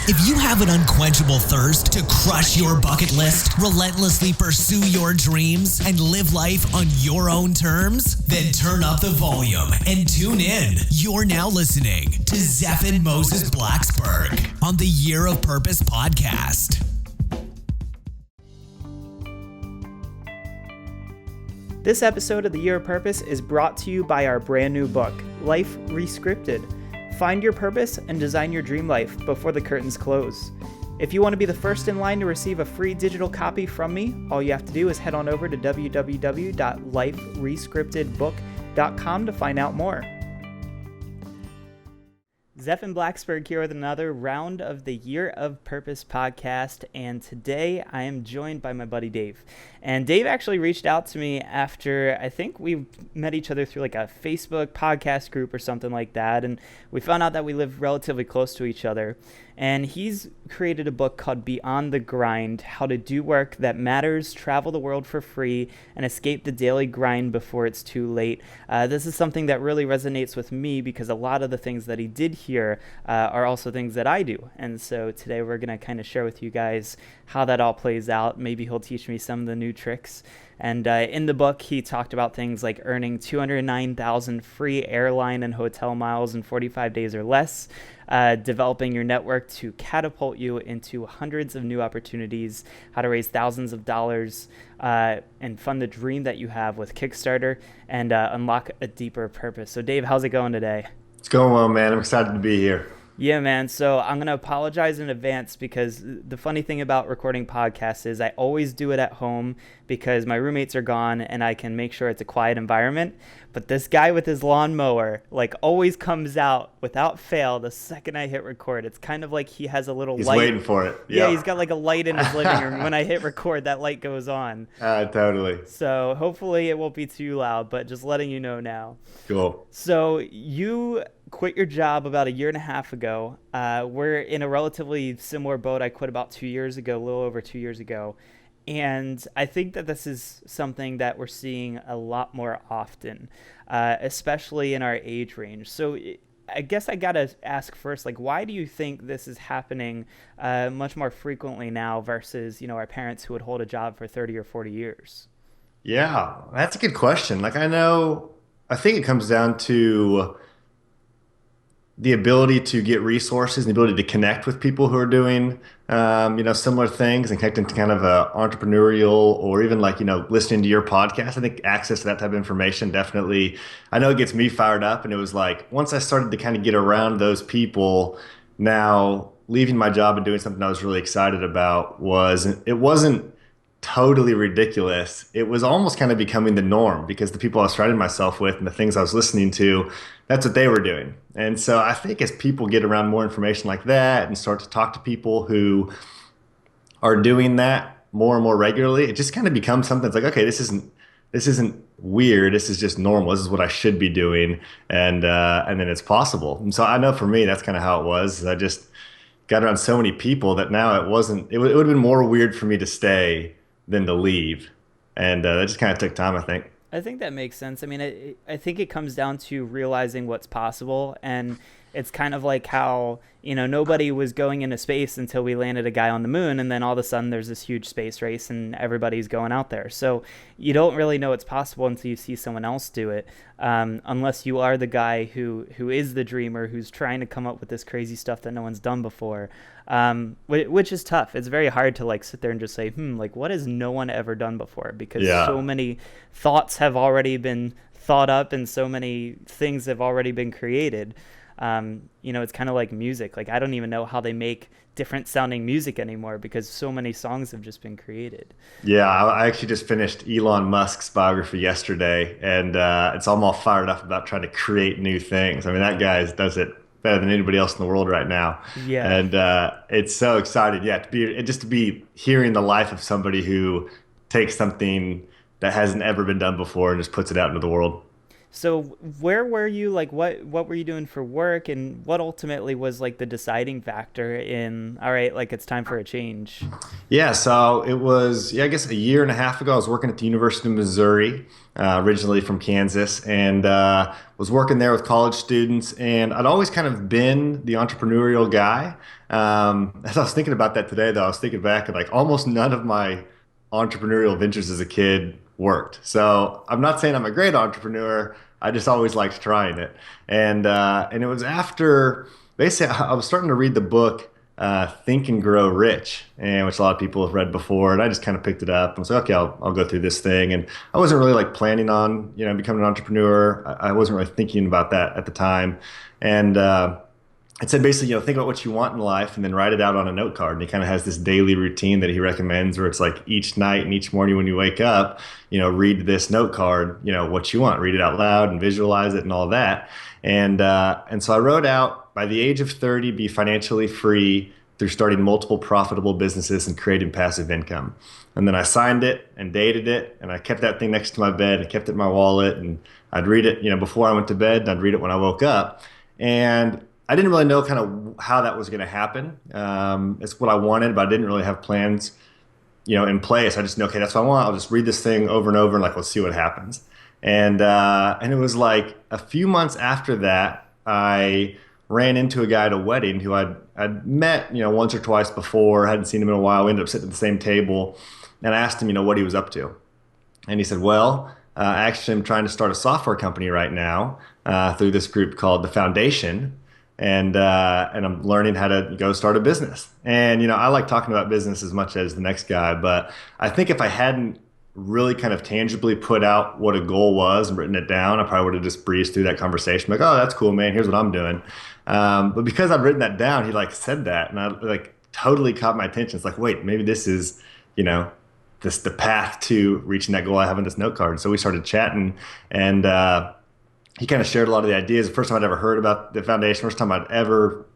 If you have an unquenchable thirst to crush your bucket list, relentlessly pursue your dreams, and live life on your own terms, then turn up the volume and tune in. You're now listening to Zeph and Moses Blacksburg on the Year of Purpose podcast. This episode of the Year of Purpose is brought to you by our brand new book, Life Rescripted. Find your purpose and design your dream life before the curtains close. If you want to be the first in line to receive a free digital copy from me, all you have to do is head on over to www.liferescriptedbook.com to find out more. Zeph and Blacksburg here with another round of the Year of Purpose podcast, and today I am joined by my buddy Dave. And Dave actually reached out to me after, I think we met each other through like a Facebook podcast group or something like that, and we found out that we live relatively close to each other. And he's created a book called Beyond the Grind: How to Do Work That Matters, Travel the World for Free, and Escape the Daily Grind Before It's Too Late. This is something that really resonates with me because a lot of the things that he did here are also things that I do. And so today we're going to kind of share with you guys how that all plays out. Maybe he'll teach me some of the new tricks. And in the book, he talked about things like earning 209,000 free airline and hotel miles in 45 days or less, developing your network to catapult you into hundreds of new opportunities, how to raise thousands of dollars and fund the dream that you have with Kickstarter, and unlock a deeper purpose. So Dave, how's it going today? It's going well, man. I'm excited to be here. Yeah, man. So I'm going to apologize in advance because the funny thing about recording podcasts is I always do it at home because my roommates are gone and I can make sure it's a quiet environment. But this guy with his lawnmower like always comes out without fail the second I hit record. It's kind of like he has a little He's light. He's waiting for it. Yeah, he's got like a light in his living room. When I hit record, that light goes on. Totally. So hopefully it won't be too loud, but just letting you know now. Cool. So you quit your job about a year and a half ago. We're in a relatively similar boat. I quit about 2 years ago, a little over 2 years ago. And I think that this is something that we're seeing a lot more often, especially in our age range. So I guess I got to ask first, like, why do you think this is happening much more frequently now versus, our parents who would hold a job for 30 or 40 years? Yeah, that's a good question. Like, I think it comes down to the ability to get resources, and the ability to connect with people who are doing, similar things, and connect into kind of a entrepreneurial, or even like, listening to your podcast. I think access to that type of information definitely, I know it gets me fired up. And it was like, once I started to kind of get around those people, now leaving my job and doing something I was really excited about it wasn't totally ridiculous. It was almost kind of becoming the norm because the people I was surrounding myself with and the things I was listening to, that's what they were doing. And so I think as people get around more information like that and start to talk to people who are doing that more and more regularly, it just kind of becomes something that's like, okay, this isn't weird. This is just normal. This is what I should be doing. And then it's possible. And so I know for me, that's kind of how it was. I just got around so many people that now it would have been more weird for me to stay than to leave. And that just kind of took time, I think. I think that makes sense. I mean, I think it comes down to realizing what's possible. And it's kind of like how, nobody was going into space until we landed a guy on the moon. And then all of a sudden there's this huge space race and everybody's going out there. So you don't really know it's possible until you see someone else do it. Unless you are the guy who is the dreamer, who's trying to come up with this crazy stuff that no one's done before. Which is tough. It's very hard to like sit there and just say, what has no one ever done before? Because so many thoughts have already been thought up and so many things have already been created. It's kind of like music. Like, I don't even know how they make different sounding music anymore because so many songs have just been created. Yeah, I actually just finished Elon Musk's biography yesterday, and I'm all fired up about trying to create new things. I mean, that guy does it better than anybody else in the world right now. Yeah. And it's so exciting, to be hearing the life of somebody who takes something that hasn't ever been done before and just puts it out into the world. So where were you? Like, what were you doing for work, and what ultimately was like the deciding factor in, all right, like it's time for a change? Yeah, so it was, yeah, I guess a year and a half ago. I was working at the University of Missouri, originally from Kansas, and was working there with college students. And I'd always kind of been the entrepreneurial guy. As I was thinking about that today, though, I was thinking back and like almost none of my entrepreneurial ventures as a kid worked. So I'm not saying I'm a great entrepreneur. I just always liked trying it. And it was after basically I was starting to read the book Think and Grow Rich, and which a lot of people have read before. And I just kind of picked it up and was like, okay, I'll go through this thing. And I wasn't really like planning on, becoming an entrepreneur. I wasn't really thinking about that at the time. And it said basically, think about what you want in life and then write it out on a note card. And he kind of has this daily routine that he recommends where it's like each night and each morning when you wake up, read this note card, what you want, read it out loud and visualize it and all that. And so I wrote out by the age of 30, be financially free through starting multiple profitable businesses and creating passive income. And then I signed it and dated it, and I kept that thing next to my bed and kept it in my wallet. And I'd read it, before I went to bed, and I'd read it when I woke up. And I didn't really know kind of how that was going to happen. It's what I wanted, but I didn't really have plans, in place. I just knew, okay, that's what I want. I'll just read this thing over and over and like, let's see what happens. And it was like a few months after that, I ran into a guy at a wedding who I'd met, once or twice before, hadn't seen him in a while. We ended up sitting at the same table, and I asked him, what he was up to. And he said, well, actually, I'm trying to start a software company right now through this group called The Foundation. And I'm learning how to go start a business. And, I like talking about business as much as the next guy, but I think if I hadn't really kind of tangibly put out what a goal was and written it down, I probably would have just breezed through that conversation. Like, oh, that's cool, man. Here's what I'm doing. But because I'd written that down, he like said that, and I like totally caught my attention. It's like, wait, maybe this is, the path to reaching that goal I have on this note card. So we started chatting, and he kind of shared a lot of the ideas. The first time I'd ever heard about the foundation, first time I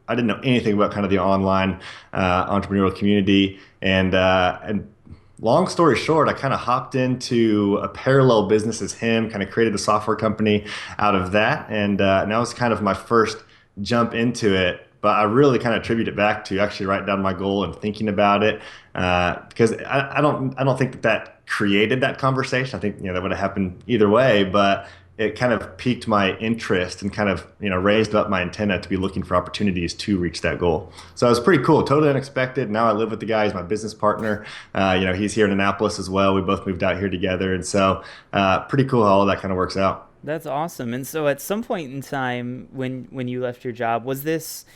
didn't know anything about kind of the online entrepreneurial community. And long story short, I kind of hopped into a parallel business as him, kind of created a software company out of that. And that was kind of my first jump into it. But I really kind of attribute it back to actually writing down my goal and thinking about it, because I don't think that created that conversation. I think that would have happened either way, but it kind of piqued my interest and kind of raised up my antenna to be looking for opportunities to reach that goal. So it was pretty cool, totally unexpected. Now I live with the guy; he's my business partner. He's here in Annapolis as well. We both moved out here together, and so pretty cool how all that kind of works out. That's awesome. And so at some point in time when you left your job, was this,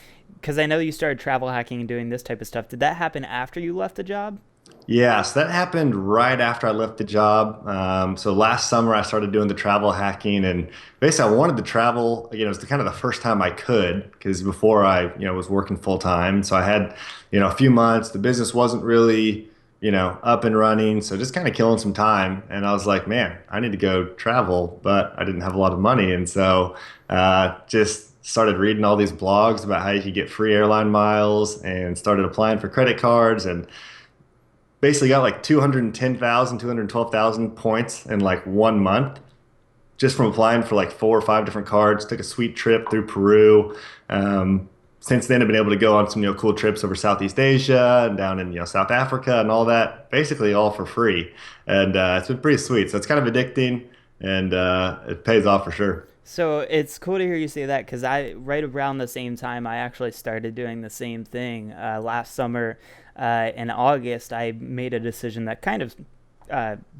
because I know you started travel hacking and doing this type of stuff, did that happen after you left the job? Yeah, so that happened right after I left the job. So last summer I started doing the travel hacking, and basically I wanted to travel. It was kind of the first time I could, because before I was working full time. So I had a few months. The business wasn't really up and running, so just kind of killing some time. And I was like, man, I need to go travel, but I didn't have a lot of money, and so just started reading all these blogs about how you could get free airline miles, and started applying for credit cards, and basically got like 210,000, 212,000 points in like 1 month just from applying for like 4 or 5 different cards. Took a sweet trip through Peru. Since then, I've been able to go on some cool trips over Southeast Asia and down in South Africa and all that, basically all for free. And it's been pretty sweet. So it's kind of addicting, and it pays off for sure. So it's cool to hear you say that, because right around the same time, I actually started doing the same thing. Last summer, in August, I made a decision that kind of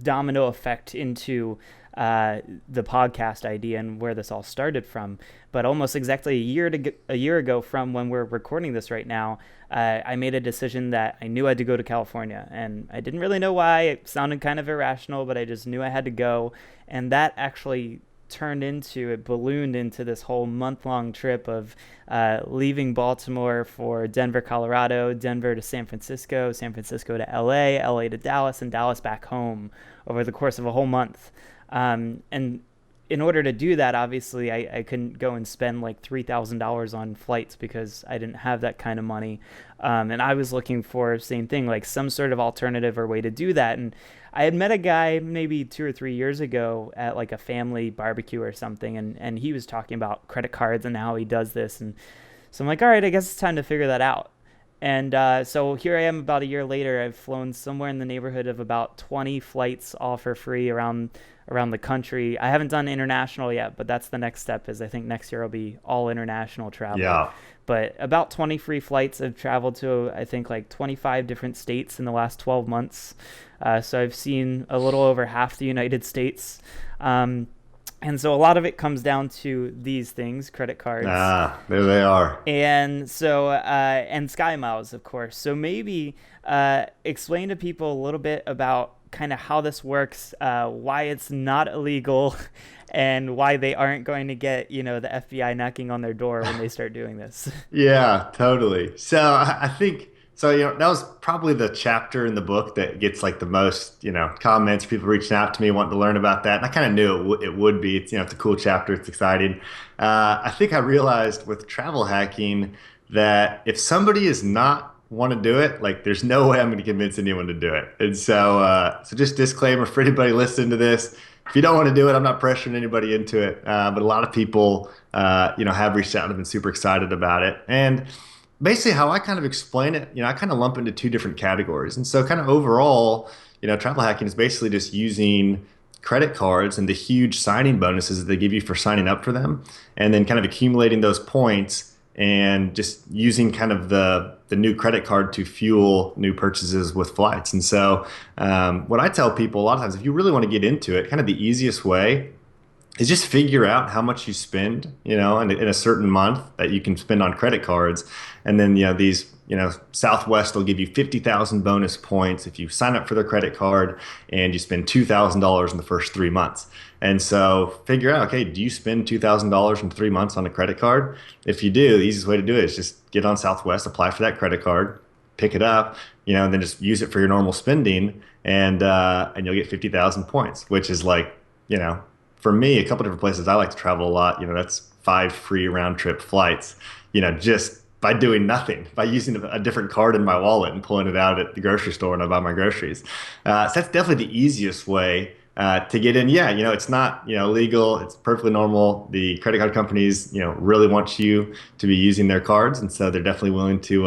domino effect into the podcast idea and where this all started from. But almost exactly a year ago from when we're recording this right now, I made a decision that I knew I had to go to California, and I didn't really know why. It sounded kind of irrational, but I just knew I had to go, and that actually ballooned into this whole month-long trip of leaving Baltimore for Denver, Colorado, Denver to San Francisco to LA, LA to Dallas, and Dallas back home over the course of a whole month. And in order to do that, obviously, I couldn't go and spend like $3,000 on flights because I didn't have that kind of money. And I was looking for same thing, like some sort of alternative or way to do that. And I had met a guy maybe 2 or 3 years ago at like a family barbecue or something, and he was talking about credit cards and how he does this. And so I'm like, all right, I guess it's time to figure that out. And so here I am about a year later. I've flown somewhere in the neighborhood of about 20 flights all for free around the country. I haven't done international yet, but that's the next step. Is I think next year will be all international travel. Yeah. But about 20 free flights. I've traveled to, I think, like 25 different states in the last 12 months. So I've seen a little over half the United States. And so a lot of it comes down to these things, credit cards. There they are. And so, and Sky Miles, of course. So maybe explain to people a little bit about kind of how this works, why it's not illegal, and why they aren't going to get, the FBI knocking on their door when they start doing this. Yeah, totally. So I think so. That was probably the chapter in the book that gets like the most, comments, people reaching out to me wanting to learn about that. And I kind of knew it would be. It's a cool chapter. It's exciting. I think I realized with travel hacking that if somebody is not want to do it, like there's no way I'm going to convince anyone to do it. And so just disclaimer for anybody listening to this. If you don't want to do it, I'm not pressuring anybody into it. But a lot of people, have reached out and have been super excited about it. And basically how I kind of explain it, I kind of lump into two different categories. And so kind of overall, travel hacking is basically just using credit cards and the huge signing bonuses that they give you for signing up for them, and then kind of accumulating those points and just using kind of the new credit card to fuel new purchases with flights. And so what I tell people a lot of times, if you really want to get into it, kind of the easiest way is just figure out how much you spend, in a certain month that you can spend on credit cards. And then, Southwest will give you 50,000 bonus points if you sign up for their credit card and you spend $2,000 in the first 3 months. And so figure out, okay, do you spend $2,000 in 3 months on a credit card? If you do, the easiest way to do it is just get on Southwest, apply for that credit card, pick it up, and then just use it for your normal spending, and you'll get 50,000 points, which is like, for me, a couple different places I like to travel a lot. That's 5 free round trip flights, just by doing nothing, by using a different card in my wallet and pulling it out at the grocery store when I buy my groceries. So that's definitely the easiest way to get in. Yeah, it's not, legal. It's perfectly normal. The credit card companies, really want you to be using their cards. And so they're definitely willing to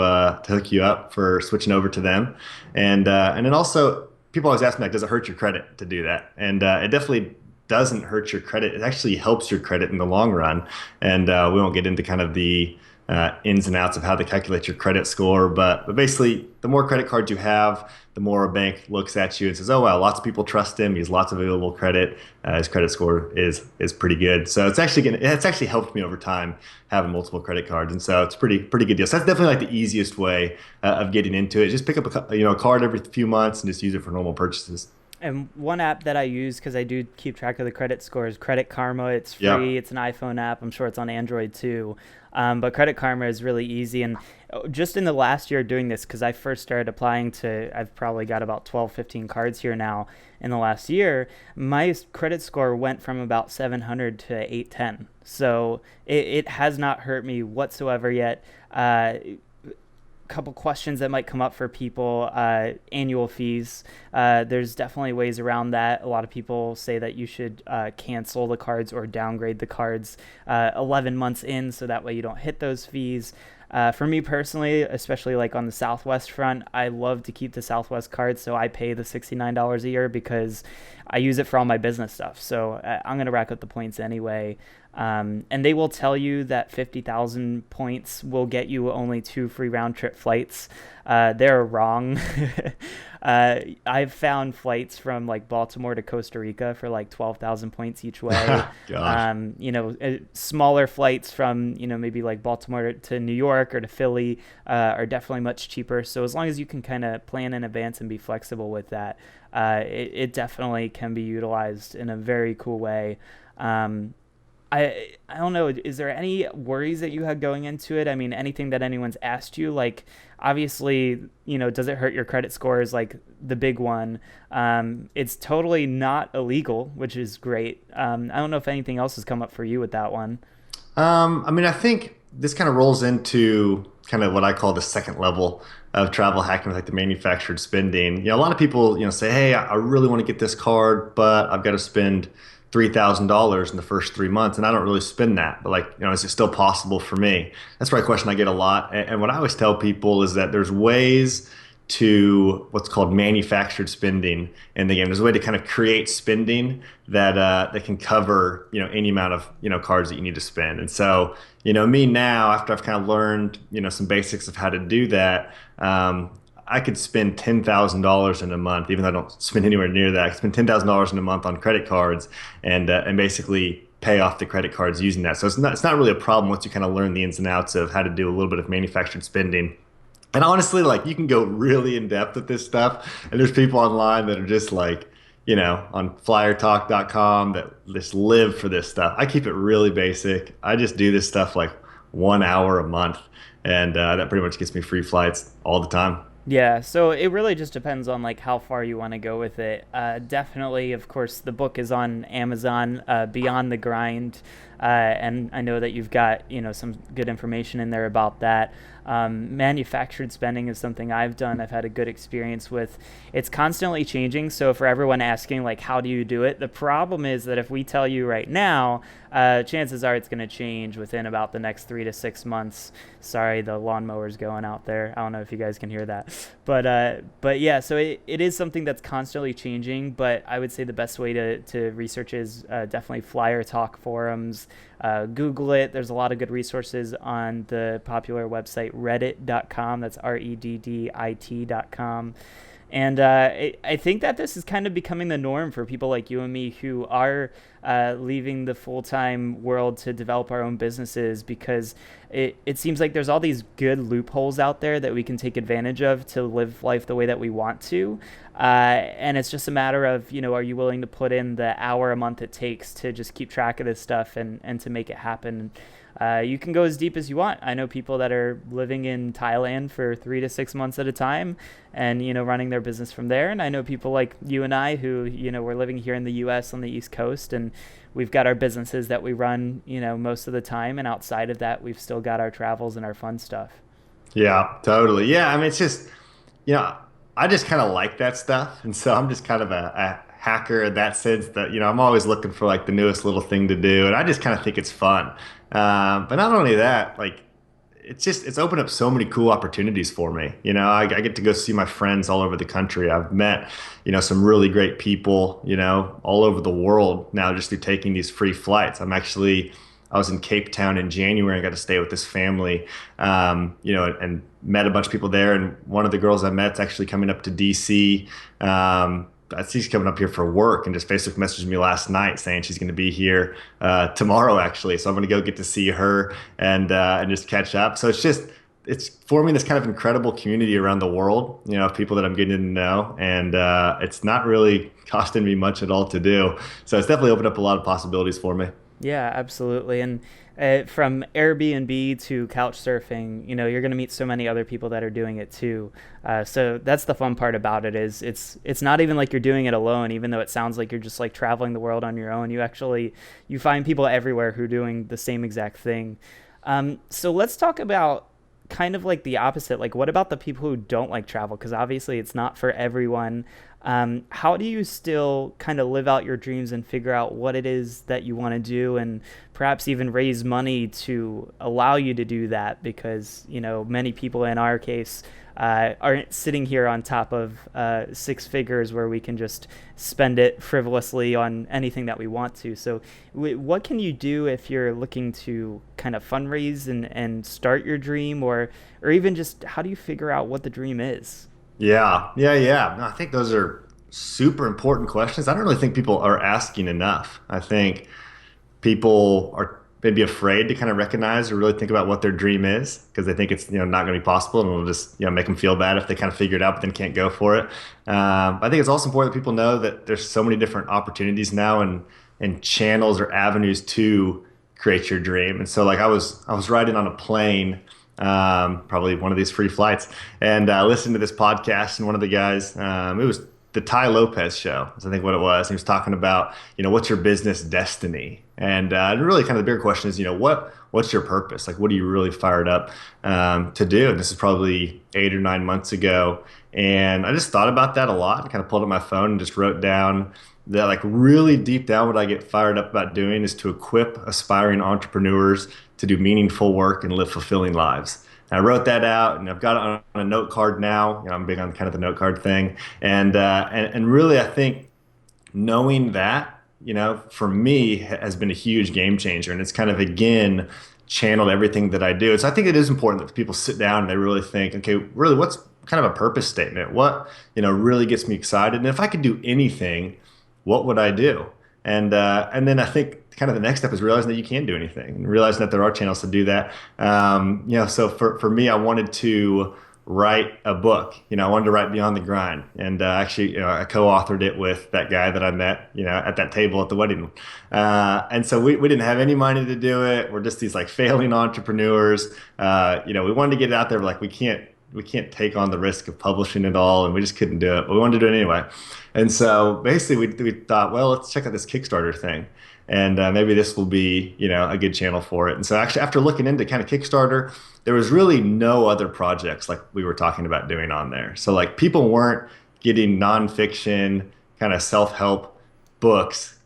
hook you up for switching over to them. And then also people always ask me, like, does it hurt your credit to do that? And it definitely doesn't hurt your credit. It actually helps your credit in the long run. And we won't get into kind of the ins and outs of how they calculate your credit score. But basically, the more credit cards you have, the more a bank looks at you and says, oh, wow, lots of people trust him. He has lots of available credit. His credit score is pretty good. So it's actually helped me over time having multiple credit cards. And so it's pretty good deal. So that's definitely like the easiest way of getting into it. Just pick up a card every few months and just use it for normal purchases. And one app that I use, because I do keep track of the credit score, is Credit Karma. It's free. Yep. It's an iPhone app. I'm sure it's on Android too. But Credit Karma is really easy. And just in the last year doing this, because I first started applying I've probably got about 12, 15 cards here now in the last year, my credit score went from about 700 to 810. So it has not hurt me whatsoever yet. Couple questions that might come up for people: annual fees. There's definitely ways around that. A lot of people say that you should cancel the cards or downgrade the cards 11 months in, so that way you don't hit those fees. For me personally, especially like on the Southwest front, I love to keep the Southwest card, so I pay the $69 a year because I use it for all my business stuff. So I'm going to rack up the points anyway. And they will tell you that 50,000 points will get you only 2 free round trip flights. They're wrong. I've found flights from like Baltimore to Costa Rica for like 12,000 points each way. Smaller flights from, maybe like Baltimore to New York or to Philly are definitely much cheaper. So as long as you can kind of plan in advance and be flexible with that, it definitely can be utilized in a very cool way. I don't know. Is there any worries that you had going into it? I mean, anything that anyone's asked you? Like, obviously, does it hurt your credit score is like the big one. It's totally not illegal, which is great. I don't know if anything else has come up for you with that one. I mean, I think this kind of rolls into kind of what I call the second level of travel hacking, with like the manufactured spending. A lot of people, say, "Hey, I really want to get this card, but I've got to spend $3,000 in the first 3 months, and I don't really spend that. But like, is it still possible for me?" That's probably a question I get a lot. And what I always tell people is that there's ways to what's called manufactured spending in the game. There's a way to kind of create spending that can cover any amount of cards that you need to spend. And so me now, after I've kind of learned some basics of how to do that, I could spend $10,000 in a month, even though I don't spend anywhere near that. I could spend $10,000 in a month on credit cards and basically pay off the credit cards using that. So it's not really a problem once you kind of learn the ins and outs of how to do a little bit of manufactured spending. And honestly, like you can go really in depth with this stuff. And there's people online that are just like, on flyertalk.com that just live for this stuff. I keep it really basic. I just do this stuff like 1 hour a month. And that pretty much gets me free flights all the time. Yeah, so it really just depends on like how far you want to go with it. Definitely, of course, the book is on Amazon, Beyond the Grind, and I know that you've got some good information in there about that. Manufactured spending is something I've done. I've had a good experience with. It's constantly changing. So for everyone asking like, how do you do it? The problem is that if we tell you right now, chances are it's going to change within about the next 3 to 6 months. Sorry, the lawnmower's going out there. I don't know if you guys can hear that, but yeah. So it is something that's constantly changing. But I would say the best way to research is definitely Flyer Talk forums. Google it. There's a lot of good resources on the popular website reddit.com. That's reddit.com. And I think that this is kind of becoming the norm for people like you and me who are leaving the full-time world to develop our own businesses, because it seems like there's all these good loopholes out there that we can take advantage of to live life the way that we want to. And it's just a matter of, are you willing to put in the hour a month it takes to just keep track of this stuff and to make it happen. You can go as deep as you want. I know people that are living in Thailand for 3 to 6 months at a time and, running their business from there. And I know people like you and I who, we're living here in the U.S. on the East Coast, and we've got our businesses that we run, most of the time. And outside of that, we've still got our travels and our fun stuff. Yeah, totally. Yeah, I mean, it's just, I just kind of like that stuff. And so I'm just kind of a hacker in that sense that, I'm always looking for like the newest little thing to do. And I just kind of think it's fun. But not only that, like, it's opened up so many cool opportunities for me. I get to go see my friends all over the country. I've met, some really great people, all over the world now just through taking these free flights. I was in Cape Town in January. I got to stay with this family, and met a bunch of people there. And one of the girls I met's actually coming up to DC. She's coming up here for work, and just Facebook messaged me last night saying she's going to be here tomorrow, actually. So I'm going to go get to see her and just catch up. So it's forming this kind of incredible community around the world, of people that I'm getting to know, and it's not really costing me much at all to do. So it's definitely opened up a lot of possibilities for me. Yeah, absolutely. And from Airbnb to couch surfing, you're going to meet so many other people that are doing it too. So that's the fun part about it, is it's not even like you're doing it alone, even though it sounds like you're just like traveling the world on your own. You find people everywhere who are doing the same exact thing. So let's talk about kind of like the opposite. Like, what about the people who don't like travel? Because obviously it's not for everyone. How do you still kind of live out your dreams and figure out what it is that you want to do, and perhaps even raise money to allow you to do that? Because, many people in our case aren't sitting here on top of 6 figures where we can just spend it frivolously on anything that we want to. So what can you do if you're looking to kind of fundraise and start your dream, or even just how do you figure out what the dream is? Yeah. No, I think those are super important questions. I don't really think people are asking enough. I think people are maybe afraid to kind of recognize or really think about what their dream is, because they think it's not going to be possible, and it'll just make them feel bad if they kind of figure it out but then can't go for it. I think it's also important that people know that there's so many different opportunities now and channels or avenues to create your dream. And so like I was riding on a plane, probably one of these free flights, and listening to this podcast, and one of the guys, it was the Ty Lopez show, is I think what it was. He was talking about, what's your business destiny? And really kind of the bigger question is, what's your purpose? Like, what are you really fired up to do? And this is probably 8 or 9 months ago. And I just thought about that a lot and kind of pulled up my phone and just wrote down that, like, really deep down, what I get fired up about doing is to equip aspiring entrepreneurs to do meaningful work and live fulfilling lives. And I wrote that out, and I've got it on a note card now. I'm big on kind of the note card thing, and really, I think knowing that, for me has been a huge game changer, and it's kind of again channeled everything that I do. So I think it is important that people sit down and they really think, okay, really, what's kind of a purpose statement? What really gets me excited? And if I could do anything, what would I do? And then I think kind of the next step is realizing that you can do anything, and realizing that there are channels to do that. So for me, I wanted to write a book. I wanted to write Beyond the Grind, and actually, I co-authored it with that guy that I met, at that table at the wedding. And so we didn't have any money to do it. We're just these like failing entrepreneurs. We wanted to get it out there, but like we can't take on the risk of publishing it all, and we just couldn't do it, but we wanted to do it anyway. And so basically we thought, well, let's check out this Kickstarter thing, and maybe this will be, a good channel for it. And so actually, after looking into kind of Kickstarter, there was really no other projects like we were talking about doing on there. So like people weren't getting nonfiction kind of self-help books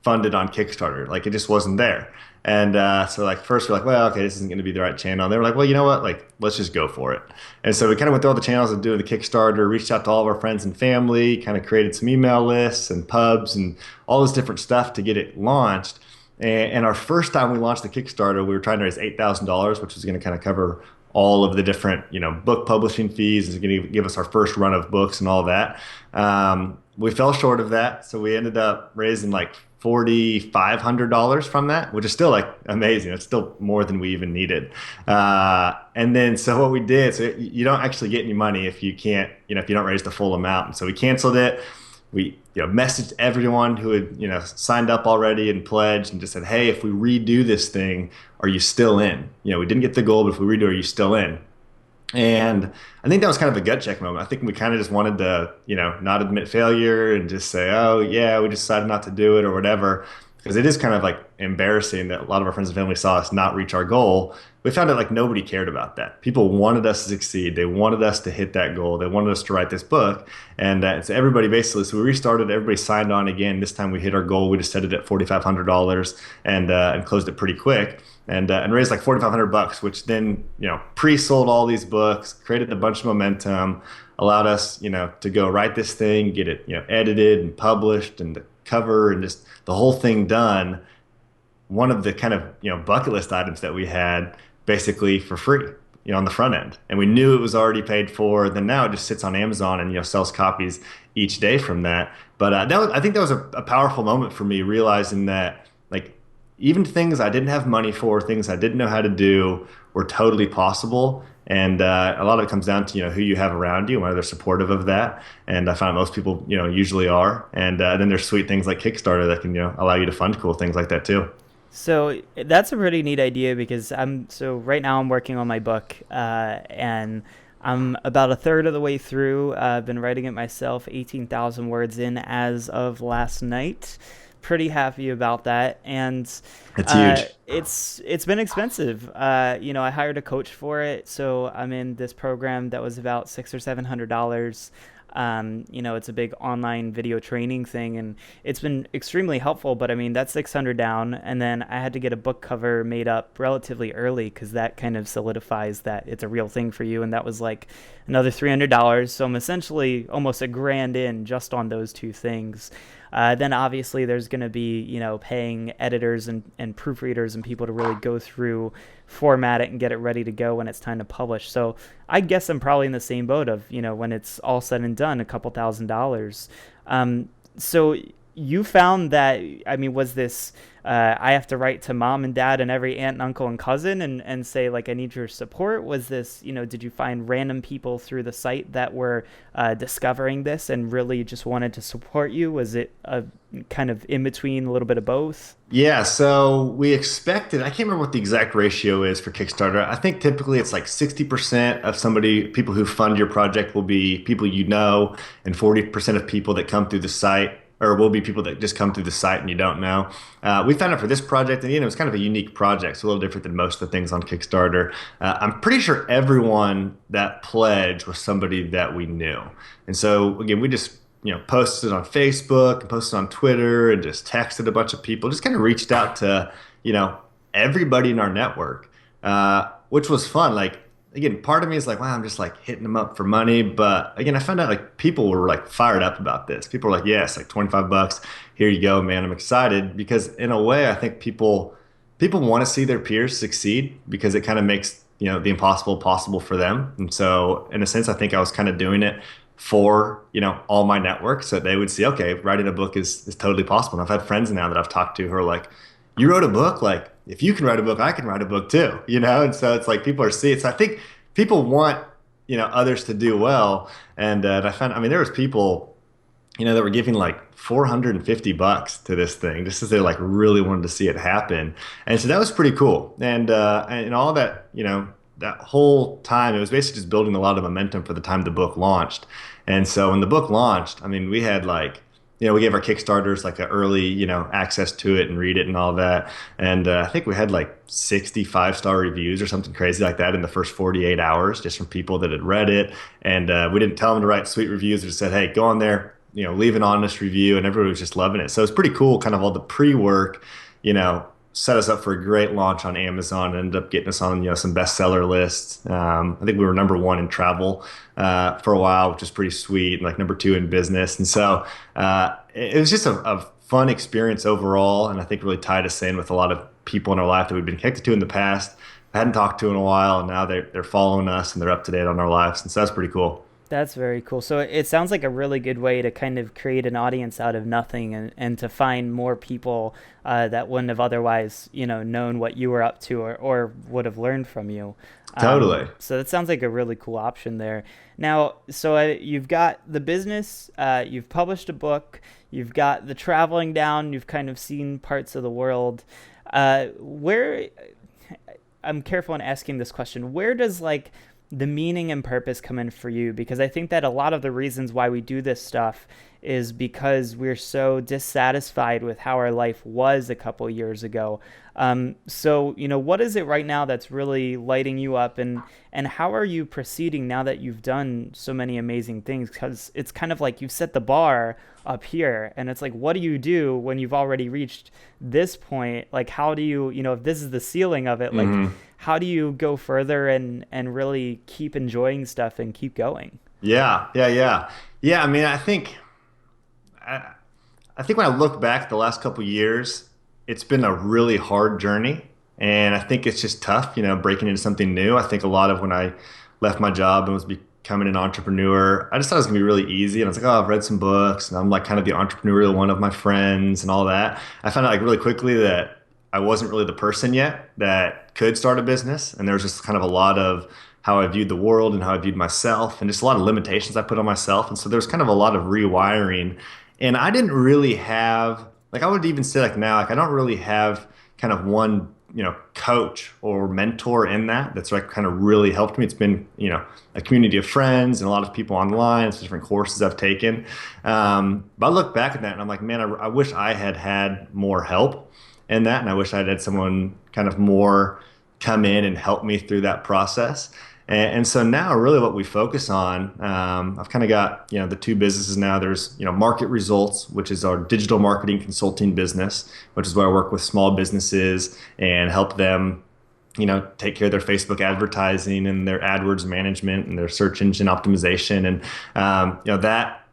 funded on Kickstarter. Like it just wasn't there. And so like first we're like, well, okay, this isn't going to be the right channel. And they were like, well, you know what? Like, let's just go for it. And so we kind of went through all the channels and doing the Kickstarter, reached out to all of our friends and family, kind of created some email lists and pubs and all this different stuff to get it launched. And our first time we launched the Kickstarter, we were trying to raise $8,000, which was going to kind of cover all of the different, book publishing fees. It's going to give us our first run of books and all that. We fell short of that, so we ended up raising like $4,500 from that, which is still like amazing. It's still more than we even needed. And then so what we did, so you don't actually get any money if you can't, if you don't raise the full amount. And so we canceled it. We messaged everyone who had signed up already and pledged, and just said, hey, if we redo this thing, are you still in? We didn't get the goal, but if we redo, are you still in? And I think that was kind of a gut check moment. I think we kind of just wanted to, not admit failure and just say, oh, yeah, we decided not to do it or whatever. Because it is kind of like embarrassing that a lot of our friends and family saw us not reach our goal. We found out like nobody cared about that. People wanted us to succeed. They wanted us to hit that goal. They wanted us to write this book. And so everybody basically, so we restarted, everybody signed on again. This time we hit our goal. We just set it at $4,500 and closed it pretty quick. And raised like $4,500, which then pre-sold all these books, created a bunch of momentum, allowed us to go write this thing, get it edited and published, and the cover and just the whole thing done. One of the kind of bucket list items that we had basically for free, on the front end, and we knew it was already paid for. Then now it just sits on Amazon and sells copies each day from that. But I think that was a powerful moment for me, realizing that like, even things I didn't have money for, things I didn't know how to do, were totally possible. And a lot of it comes down to who you have around you and whether they're supportive of that. And I find most people usually are. And then there's sweet things like Kickstarter that can allow you to fund cool things like that too. So that's a pretty neat idea, because right now I'm working on my book, and I'm about a third of the way through. I've been writing it myself, 18,000 words in as of last night. Pretty happy about that. And it's huge. It's been expensive. I hired a coach for it, so I'm in this program that was about $600 or $700. It's a big online video training thing, and it's been extremely helpful. But I mean, that's 600 down, and then I had to get a book cover made up relatively early, because that kind of solidifies that it's a real thing for you, and that was like another $300. So I'm essentially almost $1,000 in just on those two things. Then obviously there's going to be, paying editors and proofreaders and people to really go through, format it, and get it ready to go when it's time to publish. So I guess I'm probably in the same boat of, when it's all said and done, a couple $1,000s. So you found that, I mean, was this, I have to write to mom and dad and every aunt and uncle and cousin and say, like, I need your support? Was this, did you find random people through the site that were discovering this and really just wanted to support you? Was it a kind of in between, a little bit of both? Yeah, so we expected, I can't remember what the exact ratio is for Kickstarter. I think typically it's like 60% of people who fund your project will be people you know, and 40% of people that come through the site, or will be people that just come through the site and you don't know. We found out for this project, and it's kind of a unique project, so a little different than most of the things on Kickstarter. I'm pretty sure everyone that pledged was somebody that we knew. And so again, we just posted on Facebook and posted on Twitter and just texted a bunch of people, just kind of reached out to, you know, everybody in our network, which was fun. Like, again, part of me is like, wow, I'm just like hitting them up for money. But again, I found out like people were like fired up about this. People were like, yes, like $25. Here you go, man. I'm excited because in a way, I think people want to see their peers succeed because it kind of makes, the impossible possible for them. And so in a sense, I think I was kind of doing it for all my networks so that they would see, okay, writing a book is totally possible. And I've had friends now that I've talked to who are like, you wrote a book, like if you can write a book, I can write a book too, and so it's like people are seeing. So I think people want others to do well. And I found, I mean, there was people that were giving like $450 to this thing just as they like really wanted to see it happen. And so that was pretty cool. And all that, that whole time, it was basically just building a lot of momentum for the time the book launched. And so when the book launched, I mean, we had like, we gave our Kickstarters like an early, access to it and read it and all that. And I think we had like 65-star reviews or something crazy like that in the first 48 hours, just from people that had read it. And we didn't tell them to write sweet reviews. We just said, hey, go on there, leave an honest review. And everybody was just loving it. So it's pretty cool, kind of all the pre-work, set us up for a great launch on Amazon and ended up getting us on, some bestseller lists. I think we were number one in travel for a while, which is pretty sweet, and like number two in business. And so it was just a fun experience overall, and I think really tied us in with a lot of people in our life that we've been connected to in the past, hadn't talked to in a while, and now they're following us and they're up to date on our lives. And so that's pretty cool. That's very cool. So it sounds like a really good way to kind of create an audience out of nothing and to find more people that wouldn't have otherwise, known what you were up to or would have learned from you. Totally. So that sounds like a really cool option there. Now, so you've got the business, you've published a book, you've got the traveling down, you've kind of seen parts of the world. Where, I'm careful in asking this question, where does like the meaning and purpose come in for you? Because I think that a lot of the reasons why we do this stuff is because we're so dissatisfied with how our life was a couple years ago. So, what is it right now that's really lighting you up, and how are you proceeding now that you've done so many amazing things? Because it's kind of like you've set the bar up here, and it's like, what do you do when you've already reached this point? Like, how do you, if this is the ceiling of it, like, how do you go further and really keep enjoying stuff and keep going? Yeah. I mean, I think when I look back the last couple of years, it's been a really hard journey. And I think it's just tough, breaking into something new. I think a lot of when I left my job and was becoming an entrepreneur, I just thought it was gonna be really easy. And I was like, oh, I've read some books and I'm like kind of the entrepreneurial one of my friends and all that. I found out like really quickly that I wasn't really the person yet that could start a business. And there was just kind of a lot of how I viewed the world and how I viewed myself and just a lot of limitations I put on myself. And so there was kind of a lot of rewiring. And I didn't really have, like, I would even say like now, like I don't really have kind of one, coach or mentor in that's like kind of really helped me. It's been, a community of friends and a lot of people online, some different courses I've taken. But I look back at that and I'm like, man, I wish I had had more help in that. And I wish I'd had someone kind of more come in and help me through that process. And so now really what we focus on, I've kind of got, the two businesses now. There's, Market Results, which is our digital marketing consulting business, which is where I work with small businesses and help them, take care of their Facebook advertising and their AdWords management and their search engine optimization. And,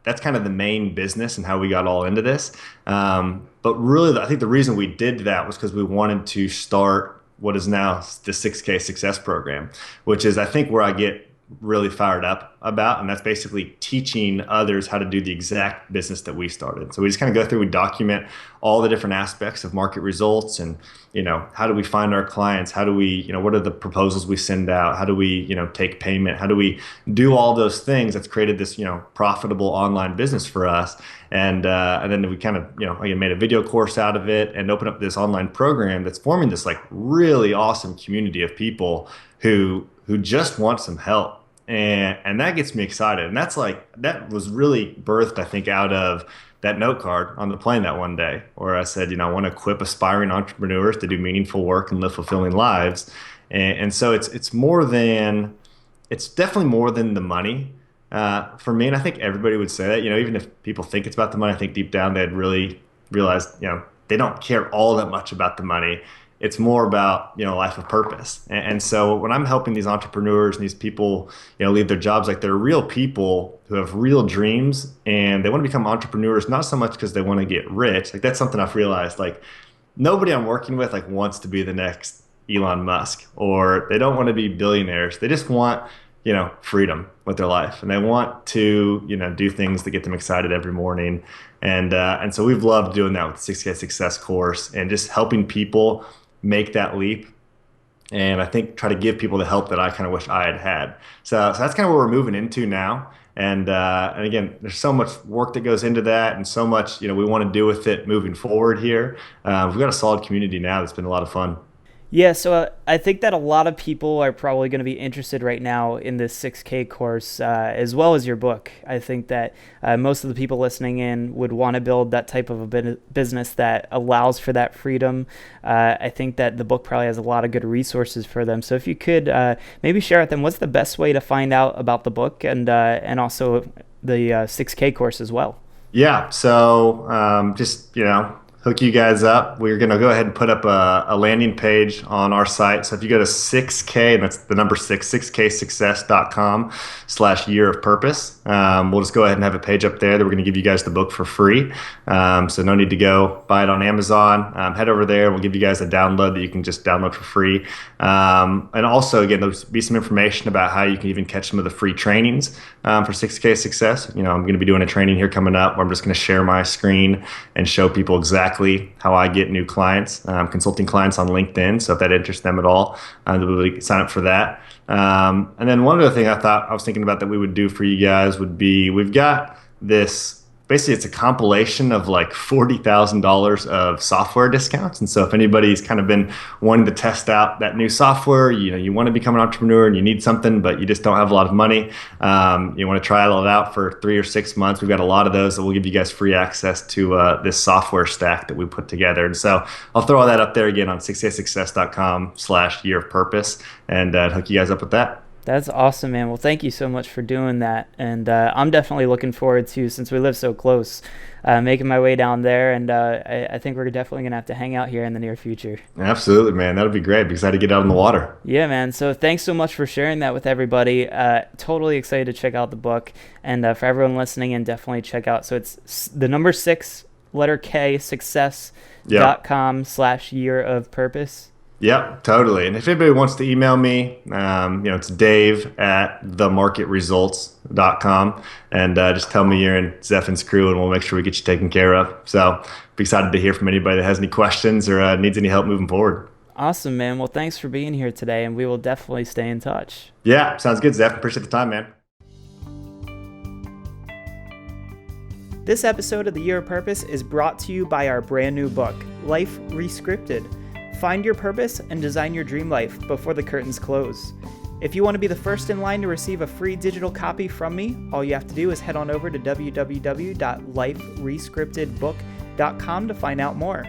that's kind of the main business and how we got all into this. But really, I think the reason we did that was because we wanted to start what is now the 6K Success Program, which is I think where I get really fired up about, and that's basically teaching others how to do the exact business that we started. So we just kind of go through, we document all the different aspects of market results, and how do we find our clients? How do we, what are the proposals we send out? How do we, take payment? How do we do all those things that's created this, profitable online business for us? And then we kind of, again, made a video course out of it and opened up this online program that's forming this like really awesome community of people who just want some help. And that gets me excited. And that was really birthed, I think, out of that note card on the plane that one day where I said, I want to equip aspiring entrepreneurs to do meaningful work and live fulfilling lives. And so it's definitely more than the money for me. And I think everybody would say that, even if people think it's about the money, I think deep down they'd really realize, they don't care all that much about the money. It's more about, life of purpose. And so when I'm helping these entrepreneurs and these people, leave their jobs, like they're real people who have real dreams and they want to become entrepreneurs, not so much because they want to get rich. Like that's something I've realized, like nobody I'm working with like wants to be the next Elon Musk, or they don't want to be billionaires. They just want, freedom with their life, and they want to, do things that get them excited every morning. And so we've loved doing that with the 6K Success course and just helping people make that leap. And I think try to give people the help that I kind of wish I had had. So that's kind of what we're moving into now. And again, there's so much work that goes into that, and so much we want to do with it moving forward here. We've got a solid community now that's been a lot of fun. Yeah, so I think that a lot of people are probably going to be interested right now in this 6K course, as well as your book. I think that most of the people listening in would want to build that type of a business that allows for that freedom. I think that the book probably has a lot of good resources for them. So if you could maybe share with them, what's the best way to find out about the book and also the 6K course as well? Yeah, so just hook you guys up. We're going to go ahead and put up a landing page on our site. So if you go to 6K, and that's the number 6ksuccess.com/year of purpose, we'll just go ahead and have a page up there that we're going to give you guys the book for free. So no need to go buy it on Amazon. Head over there. We'll give you guys a download that you can just download for free. And also, again, there'll be some information about how you can even catch some of the free trainings for 6K Success. I'm going to be doing a training here coming up where I'm just going to share my screen and show people exactly how I get new clients, consulting clients on LinkedIn. So if that interests them at all, they'll be able to sign up for that. And then one other thing I was thinking about that we would do for you guys would be, we've got this, basically it's a compilation of like $40,000 of software discounts. And so if anybody's kind of been wanting to test out that new software, you want to become an entrepreneur and you need something, but you just don't have a lot of money, you want to try it out for 3 or 6 months, we've got a lot of those that will give you guys free access to this software stack that we put together. And so I'll throw all that up there again on 6ksuccess.com/year of purpose and hook you guys up with that. That's awesome, man. Well, thank you so much for doing that. And I'm definitely looking forward to, since we live so close, making my way down there. And I think we're definitely going to have to hang out here in the near future. Absolutely, man. That'll be great. Be excited to get out on the water. Yeah, man. So thanks so much for sharing that with everybody. Totally excited to check out the book. And for everyone listening in, definitely check out. So it's the number 6, letter K, success.com/year of purpose. Yep, totally. And if anybody wants to email me, it's dave@themarketresults.com, and just tell me you're in Zephin's crew, and we'll make sure we get you taken care of. So be excited to hear from anybody that has any questions or needs any help moving forward. Awesome, man. Well, thanks for being here today, and we will definitely stay in touch. Yeah, sounds good, Zeph. Appreciate the time, man. This episode of The Year of Purpose is brought to you by our brand new book, Life Rescripted. Find your purpose and design your dream life before the curtains close. If you want to be the first in line to receive a free digital copy from me, all you have to do is head on over to www.liferescriptedbook.com to find out more.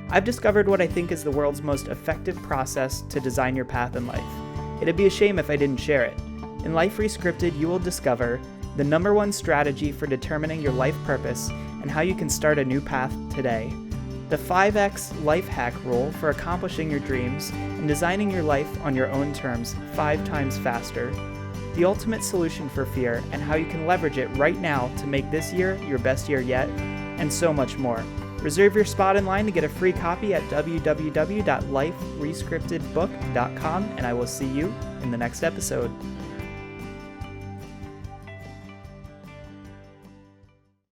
I've discovered what I think is the world's most effective process to design your path in life. It'd be a shame if I didn't share it. In Life Rescripted, you will discover the number 1 strategy for determining your life purpose and how you can start a new path today. The 5X life hack rule for accomplishing your dreams and designing your life on your own terms 5 times faster. The ultimate solution for fear and how you can leverage it right now to make this year your best year yet, and so much more. Reserve your spot in line to get a free copy at www.liferescriptedbook.com, and I will see you in the next episode.